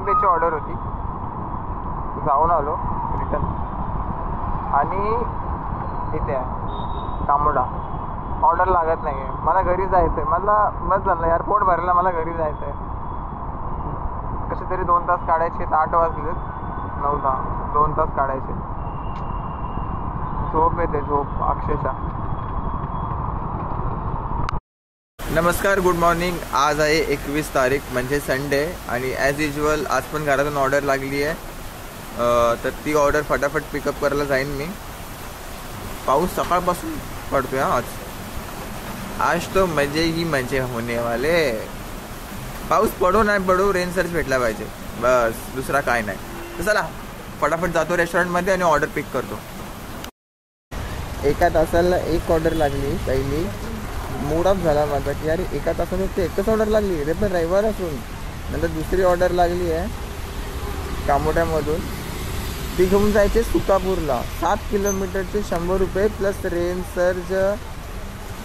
पेची order होती, जाऊन आलो रिटर्न. आणि इथे आहे कामोडा. ऑर्डर लागत नाही आहे, मला घरी जायचं आहे. मला बस झालं यार, पोट भरलं, मला घरी जायचं आहे. कसे तरी 2 तास काढायचे. 8 वाजलेत, 9 10 2 तास काढायचे. झोप येते, झोप अक्षरशः. नमस्कार, गुड मॉर्निंग. आज आहे 21 तारीख म्हणजे संडे. आणि ॲज युजल आज पण घरातून ऑर्डर लागली आहे, तर ती ऑर्डर फटाफट पिकअप करायला जाईन मी. पाऊस सकाळपासून पडतोय आज तो मजे ही मजे होणे वाले. पाऊस पडो नाही पडो, रेन सर्च भेटला पाहिजे, बस दुसरा काय नाही. तर चला फटाफट जातो रेस्टॉरंटमध्ये आणि ऑर्डर पिक करतो. एका तासाला एक ऑर्डर लागली. पहिली मूड ऑफ झाला माझा की यार एका तासामध्ये ते एकच ऑर्डर लागली, ते पण रविवार असून. नंतर दुसरी ऑर्डर लागली आहे कामोट्यामधून. ती घेऊन जायचे सुकापूरला. 7 किलोमीटरचे 100 रुपये प्लस रेन सर्ज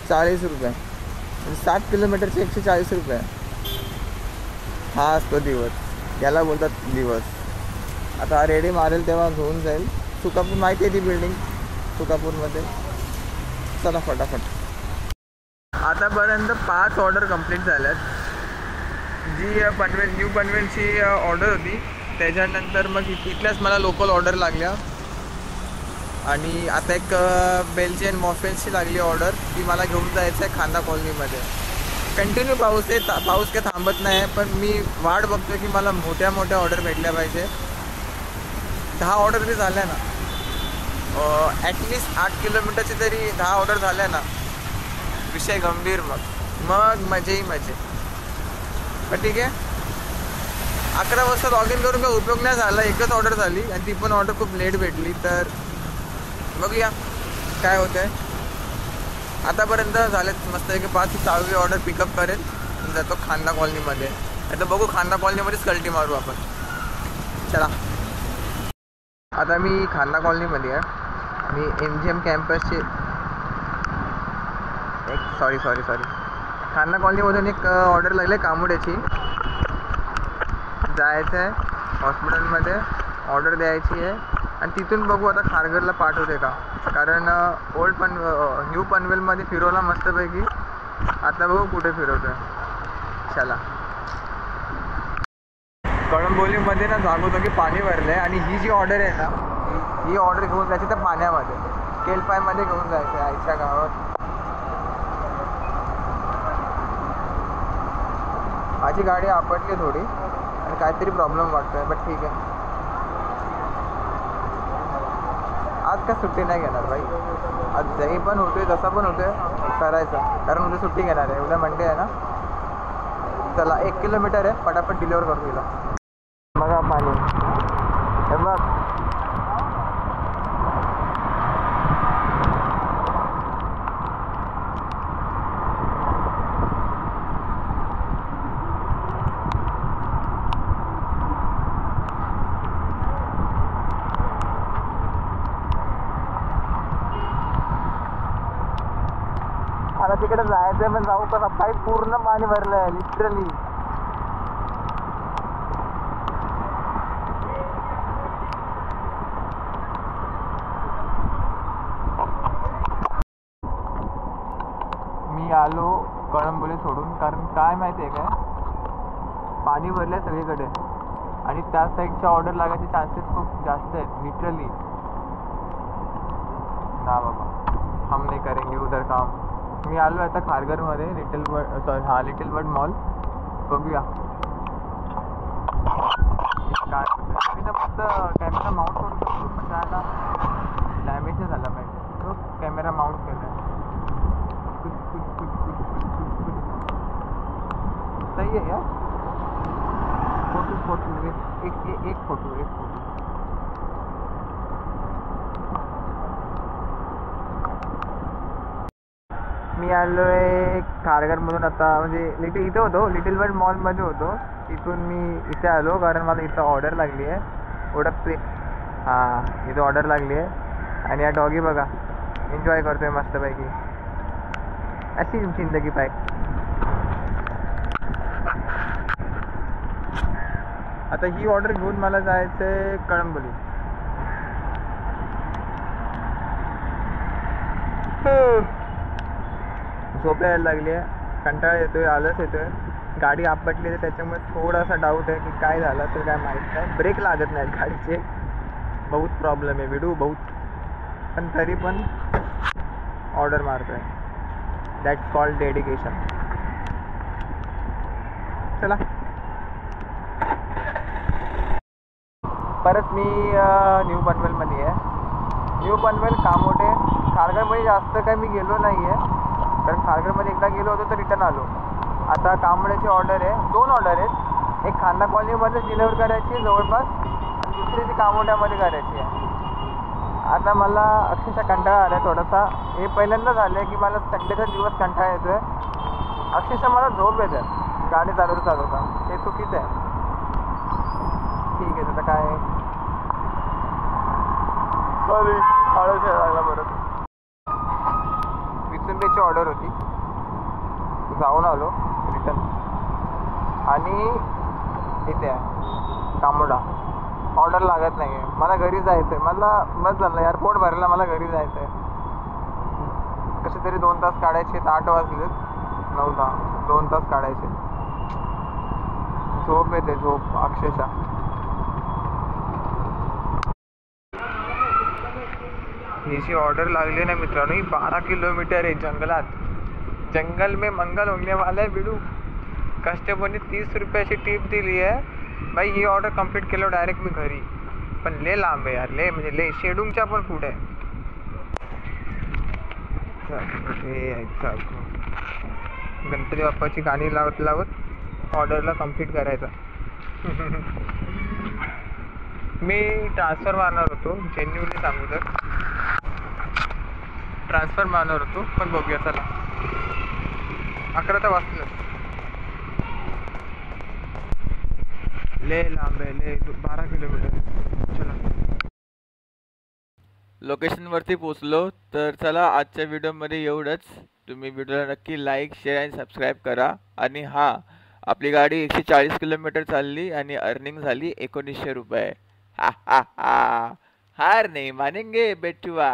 40 रुपये. 7 किलोमीटरचे 140 रुपये. हा असतो दिवस, याला बोलतात दिवस. आता रेडी मारेल तेव्हा घेऊन जाईल. सुकापूर माहिती आहे ती बिल्डिंग सुकापूरमध्ये. चला फटाफट. आतापर्यंत 5 ऑर्डर कंप्लीट झाल्यात. जी पनवेल न्यू पनवेलची ऑर्डर होती, त्याच्यानंतर मग इथल्याच मला लोकल ऑर्डर लागल्या. आणि आता एक बेल्जियन मॉफिन्सची लागली ऑर्डर. ती मला घेऊन जायचं आहे खांदा कॉलनीमध्ये. कंटिन्यू पाऊस आहे, पाऊस काही थांबत नाही. पण मी वाट बघतो की मला मोठ्या मोठ्या ऑर्डर भेटल्या पाहिजे. 10 ऑर्डर तरी झाल्या ना, ॲटलिस्ट 8 किलोमीटरची तरी 10 ऑर्डर झाल्या ना, विषय गंभीर. मग मजेही मजे. पण ठीक आहे, 11 वाजता लॉग इन करून काही उपयोग नाही झाला. एकच ऑर्डर झाली आणि ती पण ऑर्डर खूप लेट भेटली. तर बघूया काय होतं आहे. आतापर्यंत झालेत मस्त की 5 6वी ऑर्डर पिकअप करेल, जातो खांदा कॉलनीमध्ये. आता बघू, खांदा कॉलनीमध्येच कल्टी मारू आपण. चला, आता मी खांदा कॉलनीमध्ये आहे. मी MGM कॅम्पसचे सॉरी खांदा कॉलनीमधून एक ऑर्डर लागली आहे कामोड्याची. जायचं आहे हॉस्पिटलमध्ये, ऑर्डर द्यायची आहे. आणि तिथून बघू आता खारघरला पाठवते का, कारण न्यू पनवेलमध्ये फिरवला मस्तपैकी. आता बघू कुठे फिरवतो आहे. चला. कळंबोलीमध्ये ना जागोजागी पाणी भरलं आहे. आणि ही जी ऑर्डर आहे ना, ही ऑर्डर घेऊन जायची तर पाण्यामध्ये केलपायमध्ये घेऊन जायचं आहे आईच्या गावात. माझी गाडी आपटली थोडी आणि काहीतरी प्रॉब्लेम वाटतो आहे, बट ठीक आहे. आज काय सुट्टी नाही घेणार भाई. आज जही पण होतोय जसा पण होतोय करायचा, कारण उद्या सुट्टी घेणार आहे. उद्या मंडे आहे ना. चला, 1 किलोमीटर आहे, फटाफट डिलिव्हर करू तिला. बघा पाणी, हे बघ. आता तिकडे जायचं आहे, पण जाऊ का? काही पूर्ण पाणी भरलं आहे लिटरली. मी आलो कळंबोली सोडून, कारण काय माहिती आहे काय, पाणी भरलं आहे सगळीकडे. आणि त्या साईडच्या ऑर्डर लागायचे चान्सेस खूप जास्त आहेत लिटरली. ना बाबा, हम नाही करेंगे उधर काम. मी आलो आता खारघरमध्ये, लिटिल वर्ल्ड मॉल. बघूया काय. मी तर फक्त कॅमेरा माउंट करू शकतो, पण त्याला डॅमेज नाही झाला पाहिजे. तो कॅमेरा माउंट केला आहे. सही आहे यार. फोटो एक फोटो. मी आलो आहे खारघरमधून. आता म्हणजे इथं होतो, लिटिल वर्ल्ड मॉलमध्ये होतो. इथून मी इथे आलो कारण मला इथं ऑर्डर लागली आहे. इथं ऑर्डर लागली आहे. आणि या डॉगी बघा एन्जॉय करतोय मस्तपैकी. अशी जिंदगी. 5 मिनिट. आता ही ऑर्डर घेऊन मला जायचं आहे कळंबोली. झोप यायला लागली आहे, कंटाळा येतोय, आलस येतोय. गाडी आपटली आहे त्याच्यामुळे थोडासा डाऊट आहे की काय झालं असेल काय माहीत नाही. ब्रेक लागत नाहीत गाडीचे, बहुत प्रॉब्लेम आहे विडू बहुत. पण तरी पण ऑर्डर मारतोय. That's called dedication. चला परत मी न्यू पनवेलमध्ये आहे. न्यू पनवेल कामोठे खारघरमध्ये जास्त काही मी गेलो नाही आहे, कारण खारघरमध्ये एकदा गेलो होतो तर रिटर्न आलो. आता कांबड्याची ऑर्डर आहे, 2 ऑर्डर आहेत. एक खांदा कॉलनीमध्ये डिलिव्हर करायची आहे जवळपास, दुसरी ती कामोठ्यामध्ये करायची आहे. आता मला अक्षरशः कंटाळा आला आहे थोडासा. हे पहिल्यांदा झालं आहे की मला संडेचा दिवस कंटाळा येतो आहे. अक्षरशः मला झोप येते गाडी चालवता. हे चुकीचं आहे. ठीक आहे आता काय आळस लागला परत. विचुंबेची ऑर्डर होती, जाऊन आलो रिटर्न. आणि इथे आहे कामोडा, ऑर्डर लागत नाही आहे. मला घरी जायचं आहे. मला बस झालं यार, पोट भरायला मला घरी जायचं आहे. कसे तरी 2 तास काढायचे. 8 वाजलेत, 9-10 2 तास काढायचे. झोप येते, झोप अक्षरशः. ही जी ऑर्डर लागली ना मित्रांनो, ही 12 किलोमीटर आहे जंगलात. जंगल में मंगल होने वाला है बिडू. कस्टमरने 30 रुपयाची टिप दिली आहे भाई. ही ऑर्डर कंप्लीट केलं डायरेक्ट मी घरी. पण ले लांब आहे यार, ले म्हणजे ले शेडूंगच्या पण पुढे आहे. गणपती बाप्पाची गाणी लावत ऑर्डरला कंप्लीट करायचा. मी ट्रान्सफर मारणार होतो, जेन्युअनली सांगू तर ट्रान्सफर मारणार होतो, पण बघूया चला. 11 तर वाजलं. ले लांब आहे, ले 12 किलोमीटर. चला लोकेशनवरती पोचलो. तर चला आजच्या व्हिडिओमध्ये एवढंच. तुम्ही व्हिडिओला नक्की लाईक, शेअर आणि सबस्क्राईब करा. आणि हां, आपली गाडी 140 किलोमीटर चालली आणि अर्निंग झाली 1900 रुपये. हा हा हा, हार नाही मानेंगे बेटुआ.